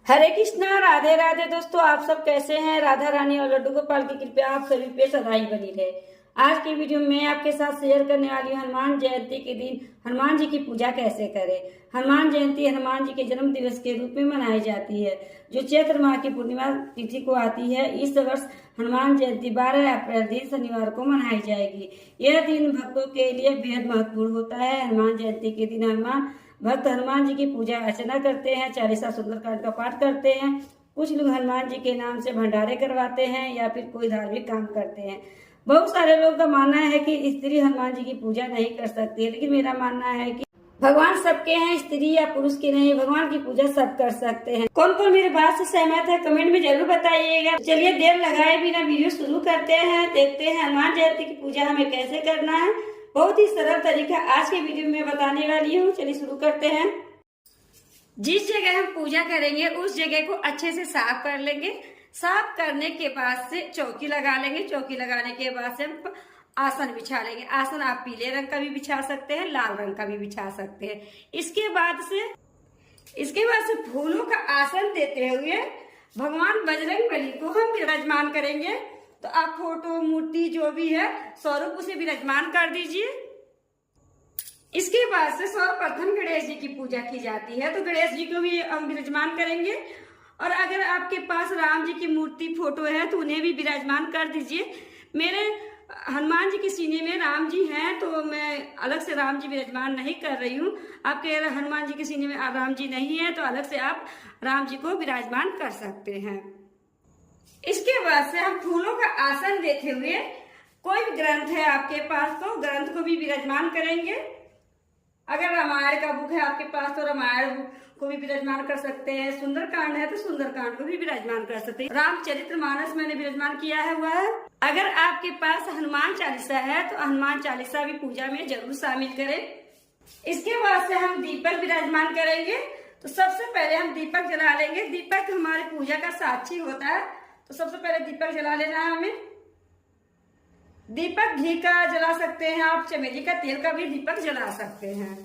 हरे कृष्णा, राधे राधे। दोस्तों, आप सब कैसे हैं? राधा रानी और लड्डू गोपाल की कृपया आप सभी पे सदा ही बनी रहे। आज की वीडियो में आपके साथ शेयर करने वाली हूँ हनुमान जयंती के दिन हनुमान जी की पूजा कैसे करें। हनुमान जयंती हनुमान जी के जन्म दिवस के रूप में मनाई जाती है, जो चैत्र माह की पूर्णिमा तिथि को आती है। इस वर्ष हनुमान जयंती 12 अप्रैल दिन शनिवार को मनाई जाएगी। यह दिन भक्तों के लिए बेहद महत्वपूर्ण होता है। हनुमान जयंती के दिन भक्त हनुमान जी की पूजा अर्चना करते हैं, चालीसा सुंदरकांड का पाठ करते हैं। कुछ लोग हनुमान जी के नाम से भंडारे करवाते हैं या फिर कोई धार्मिक काम करते हैं। बहुत सारे लोग का मानना है कि स्त्री हनुमान जी की पूजा नहीं कर सकती है, लेकिन मेरा मानना है कि भगवान सबके हैं, स्त्री या पुरुष के नहीं। भगवान की पूजा सब कर सकते हैं। कौन कौन मेरी बात से सहमत है कमेंट में जरूर बताइएगा। चलिए देर लगाए बिना वीडियो शुरू करते हैं। देखते हैं हनुमान जयंती की पूजा हमें कैसे करना है। बहुत ही सरल तरीका आज के वीडियो में बताने वाली हूँ। चलिए शुरू करते हैं। जिस जगह हम पूजा करेंगे उस जगह को अच्छे से साफ कर लेंगे। साफ करने के बाद से चौकी लगा लेंगे। चौकी लगाने के बाद से हम आसन बिछा लेंगे। आसन आप पीले रंग का भी बिछा सकते हैं, लाल रंग का भी बिछा सकते हैं। इसके बाद से फूलों का आसन देते हुए भगवान बजरंगबली को हम विराजमान करेंगे। तो आप फोटो मूर्ति जो भी है स्वरूप उसे विराजमान कर दीजिए। इसके बाद से सर्वप्रथम गणेश जी की पूजा की जाती है, तो गणेश जी को भी हम विराजमान करेंगे। और अगर आपके पास राम जी की मूर्ति फोटो है तो उन्हें भी विराजमान कर दीजिए। मेरे हनुमान जी के सीने में राम जी हैं, तो मैं अलग से राम जी विराजमान नहीं कर रही हूँ। आपके हनुमान जी के सीने में राम जी नहीं है तो अलग से आप राम जी को विराजमान कर सकते हैं। इसके बाद से हम फूलों का आसन देते हुए कोई भी ग्रंथ है आपके पास तो ग्रंथ को भी विराजमान करेंगे। अगर रामायण का बुक है आपके पास तो रामायण को भी विराजमान कर सकते हैं। सुंदरकांड है तो सुंदरकांड को भी विराजमान कर सकते हैं। रामचरितमानस मैंने विराजमान किया है हुआ है। अगर आपके पास हनुमान चालीसा है तो हनुमान चालीसा भी पूजा में जरूर शामिल करें। इसके बाद से हम दीपक विराजमान करेंगे। तो सबसे पहले हम दीपक जला लेंगे। दीपक हमारी पूजा का साक्षी होता है, तो सबसे पहले दीपक जला लेना है हमें। दीपक घी का जला सकते हैं आप, चमेली का तेल का भी दीपक जला सकते हैं।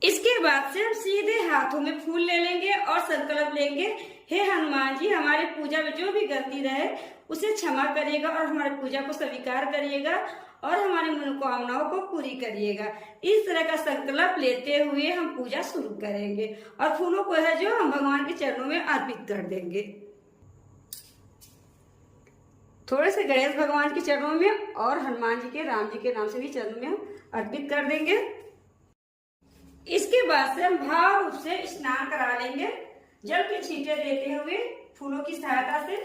इसके बाद से हम सीधे हाथों में फूल ले लेंगे और संकल्प लेंगे, हे हनुमान जी हमारी पूजा में जो भी गलती रहे उसे क्षमा करिएगा और हमारी पूजा को स्वीकार करिएगा और हमारी मनोकामनाओं को पूरी करिएगा। इस तरह का संकल्प लेते हुए हम पूजा शुरू करेंगे और फूलों को है जो हम भगवान के चरणों में अर्पित कर देंगे। थोड़े से गणेश भगवान के चरणों में और हनुमान जी के राम जी के नाम से भी चरणों में हम अर्पित कर देंगे। इसके बाद से हम भाव रूप से स्नान करा लेंगे, जल के छींटे देते हुए फूलों की सहायता से।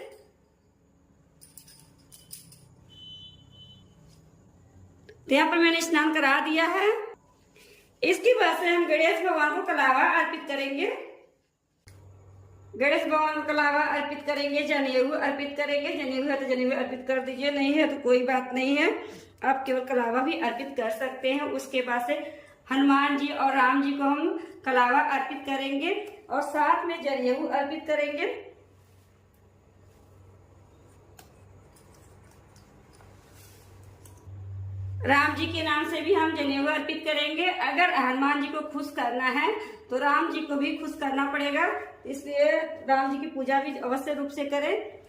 तो यहाँ पर मैंने स्नान करा दिया है। इसके बाद से हम गणेश भगवान को कलावा अर्पित करेंगे। गणेश भगवान को कलावा अर्पित करेंगे, जनेऊ अर्पित करेंगे। जनेऊ है तो जनेऊ अर्पित कर दीजिए, नहीं है तो कोई बात नहीं है, आप केवल कलावा भी अर्पित कर सकते हैं। उसके बाद से हनुमान जी और राम जी को हम कलावा अर्पित करेंगे और साथ में जनेऊ अर्पित करेंगे। राम जी के नाम से भी हम जनेऊ अर्पित करेंगे। अगर हनुमान जी को खुश करना है तो राम जी को भी खुश करना पड़ेगा, इसलिए राम जी की पूजा भी अवश्य रूप से करें।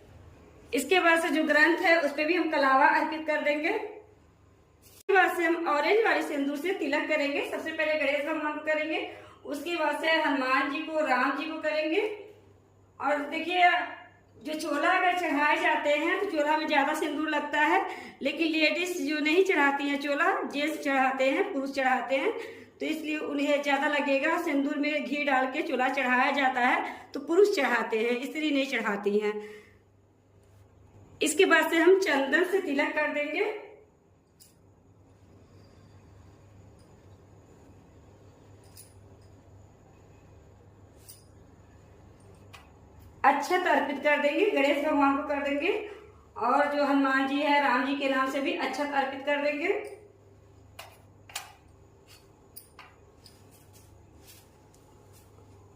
इसके बाद से जो ग्रंथ है उस पर भी हम कलावा अर्पित कर देंगे। इसके बाद से हम ऑरेंज वाली सिंदूर से तिलक करेंगे। सबसे पहले गणेश भगवान को करेंगे, उसके बाद से हनुमान जी को, राम जी को करेंगे। और देखिए, जो चोला अगर चढ़ाए जाते हैं तो चोला में ज्यादा सिंदूर लगता है, लेकिन लेडीज जो नहीं चढ़ाती हैं चोला, जेंट्स चढ़ाते हैं, पुरुष चढ़ाते हैं, तो इसलिए उन्हें ज्यादा लगेगा। सिंदूर में घी डाल के चोला चढ़ाया जाता है तो पुरुष चढ़ाते हैं, स्त्री नहीं चढ़ाती हैं। इसके बाद से हम चंदन से तिलक कर देंगे। अक्षत अर्पित कर देंगे, गणेश भगवान को कर देंगे और जो हनुमान जी है राम जी के नाम से भी अक्षत अर्पित कर देंगे।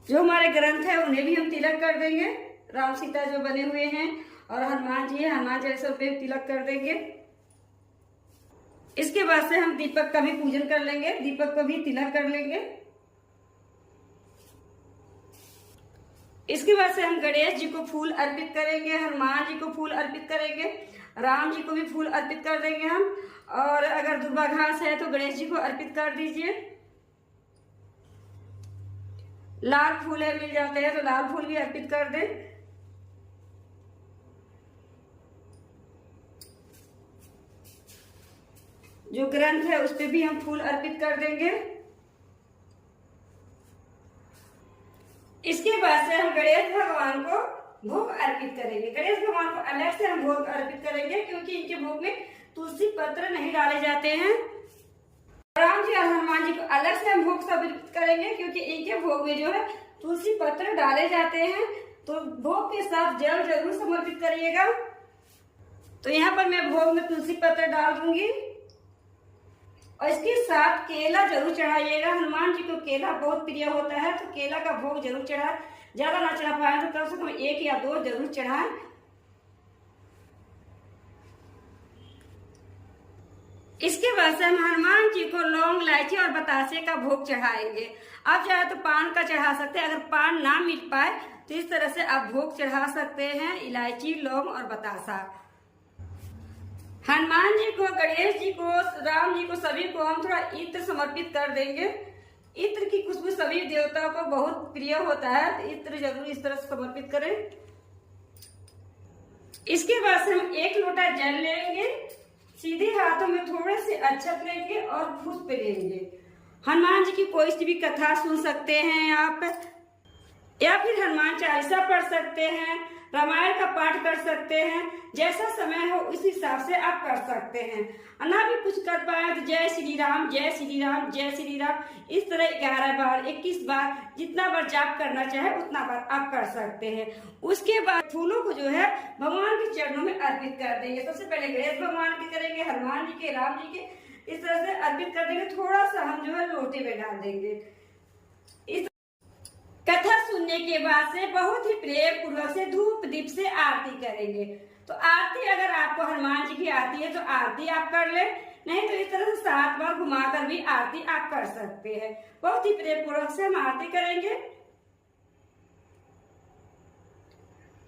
जो हमारे ग्रंथ है उन्हें भी हम तिलक कर देंगे। राम सीता जो बने हुए हैं और हनुमान जी है, हनुमान जैसे पे तिलक कर देंगे। इसके बाद से हम दीपक का भी पूजन कर लेंगे, दीपक को भी तिलक कर लेंगे। इसके बाद से हम गणेश जी को फूल अर्पित करेंगे, हनुमान जी को फूल अर्पित करेंगे, राम जी को भी फूल अर्पित कर देंगे हम। और अगर दुर्वा घास है तो गणेश जी को अर्पित कर दीजिए। लाल फूल है मिल जाते हैं तो लाल फूल भी अर्पित कर दें। जो ग्रंथ है उस पे भी हम फूल अर्पित कर देंगे। इसके बाद से हम गणेश भगवान को भोग अर्पित करेंगे। गणेश भगवान को अलग से हम भोग अर्पित करेंगे क्योंकि इनके भोग में तुलसी पत्र नहीं डाले जाते हैं। राम जी और हनुमान जी को अलग से हम भोग अर्पित करेंगे क्योंकि इनके भोग में जो है तुलसी पत्र डाले जाते हैं। तो भोग के साथ जल जरूर समर्पित करिएगा। तो यहाँ पर मैं भोग में तुलसी पत्र डाल दूंगी और इसके साथ केला जरूर चढ़ाइएगा। हनुमान जी को केला बहुत प्रिय होता है तो केला का भोग जरूर चढ़ाए। ज्यादा ना चढ़ा पाए तो कम से कम 1 या 2 जरूर चढ़ाएं। इसके बाद से हम हनुमान जी को लौंग, इलायची और बतासे का भोग चढ़ाएंगे। आप चाहे तो पान का चढ़ा सकते हैं। अगर पान ना मिल पाए तो इस तरह से आप भोग चढ़ा सकते हैं, इलायची, लौंग और बतासा। हनुमान जी को, गणेश जी को, राम जी को, सभी को हम थोड़ा इत्र समर्पित कर देंगे। इत्र की खुशबू सभी देवताओं को बहुत प्रिय होता है तो इत्र जरूर इस तरह से समर्पित करें। इसके बाद से हम 1 लोटा जल लेंगे, सीधे हाथों में थोड़े से अक्षत लेंगे और पुष्प लेंगे। हनुमान जी की कोई सी भी कथा सुन सकते हैं आप, या फिर हनुमान चालीसा पढ़ सकते हैं, रामायण का पाठ कर सकते हैं। जैसा समय हो उस हिसाब से आप कर सकते हैं। ना भी कुछ कर पाए तो जय श्री राम, जय श्री राम, जय श्री राम, इस तरह 11 बार, 21 बार, जितना बार जाप करना चाहे उतना बार आप कर सकते हैं। उसके बाद फूलों को जो है भगवान के चरणों में अर्पित कर देंगे। सबसे पहले गणेश भगवान के करेंगे, हनुमान जी के, राम जी के, इस तरह से अर्पित कर देंगे। थोड़ा सा हम जो है लोटे में डाल देंगे। इस कथा सुनने के बाद से बहुत ही प्रेम पूर्वक से धूप दीप से आरती करेंगे। तो आरती अगर आपको हनुमान जी की आती है तो आरती आप कर ले, नहीं तो इस तरह से 7 बार घुमाकर भी आरती आप कर सकते हैं। बहुत ही प्रेम पूर्वक से हम आरती करेंगे।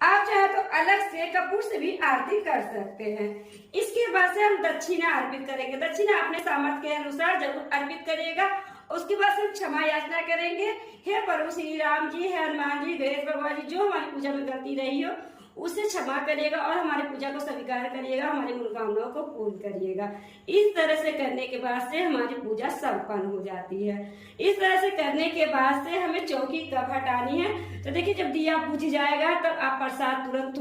आप चाहे तो अलग से कपूर से भी आरती कर सकते हैं। इसके बाद से हम दक्षिणा अर्पित करेंगे। दक्षिणा अपने सामर्थ्य के अनुसार जरूर अर्पित करिएगा। उसके बाद हम क्षमा याचना करेंगे। हे प्रभु श्री राम जी, हे हनुमान जी, गणेश भगवान जी, जो हमारी पूजा में गलती रही हो उसे क्षमा करिएगा और हमारी पूजा को स्वीकार करिएगा, हमारी मनोकामनाओं को पूर्ण करिएगा। इस तरह से करने के बाद से हमारी पूजा संपन्न हो जाती है। इस तरह से करने के बाद से हमें चौकी कब हटानी है तो देखिए, जब दिया बुझ जाएगा तब आप प्रसाद तुरंत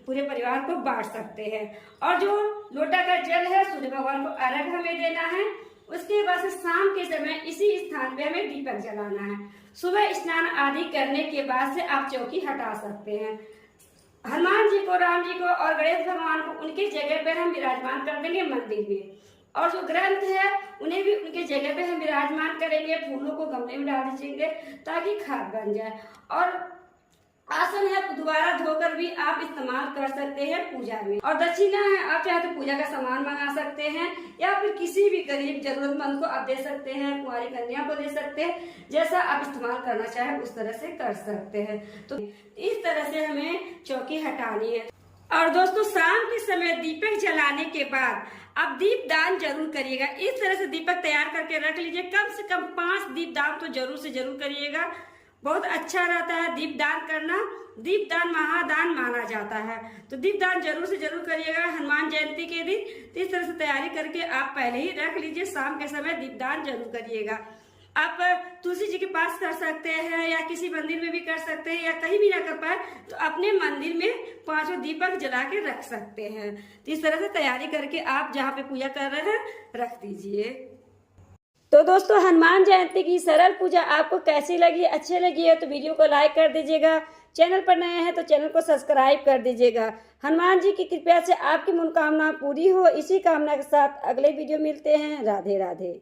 पूरे परिवार को बांट सकते हैं। और जो लोटा का जल है सूर्य भगवान को अर्घ हमें देना है। उसके बाद से शाम के समय इसी स्थान पे हमें दीपक जलाना है। सुबह स्नान आदि करने के बाद से आप चौकी हटा सकते हैं। हनुमान जी को, राम जी को और गणेश भगवान को उनकी जगह पर हम विराजमान कर देंगे मंदिर में। और जो ग्रंथ है उन्हें भी उनकी जगह पे हम विराजमान करेंगे। फूलों को गमले में डाल दीजिएंगे ताकि खाद बन जाए। और आसन है तो दोबारा धोकर भी आप इस्तेमाल कर सकते हैं पूजा में। और दक्षिणा है, आप चाहे तो पूजा का सामान मंगा सकते हैं या फिर किसी भी गरीब जरूरतमंद को आप दे सकते हैं, कुंवारी कन्या को दे सकते हैं। जैसा आप इस्तेमाल करना चाहे उस तरह से कर सकते हैं। तो इस तरह से हमें चौकी हटानी है। और दोस्तों, शाम के समय दीपक जलाने के बाद आप दीप दान जरूर करिएगा। इस तरह से दीपक तैयार करके रख लीजिए। कम से कम 5 दीप दान तो जरूर से जरूर करिएगा। बहुत अच्छा रहता है दीप दान करना। दीप दान महादान माना जाता है। तो दीप दान जरूर से जरूर करिएगा हनुमान जयंती के दिन। तो इस तरह से तैयारी करके आप पहले ही रख लीजिए। शाम के समय दीप दान जरूर करिएगा। आप तुलसी जी के पास कर सकते हैं या किसी मंदिर में भी कर सकते हैं, या कहीं भी ना कर पाए तो अपने मंदिर में 5 दीपक जला के रख सकते हैं। तो इस तरह से तैयारी करके आप जहाँ पे पूजा कर रहे हैं रख दीजिए। तो दोस्तों, हनुमान जयंती की सरल पूजा आपको कैसी लगी, अच्छी लगी है तो वीडियो को लाइक कर दीजिएगा। चैनल पर नए हैं तो चैनल को सब्सक्राइब कर दीजिएगा। हनुमान जी की कृपा से आपकी मनोकामना पूरी हो, इसी कामना के साथ अगले वीडियो मिलते हैं। राधे राधे।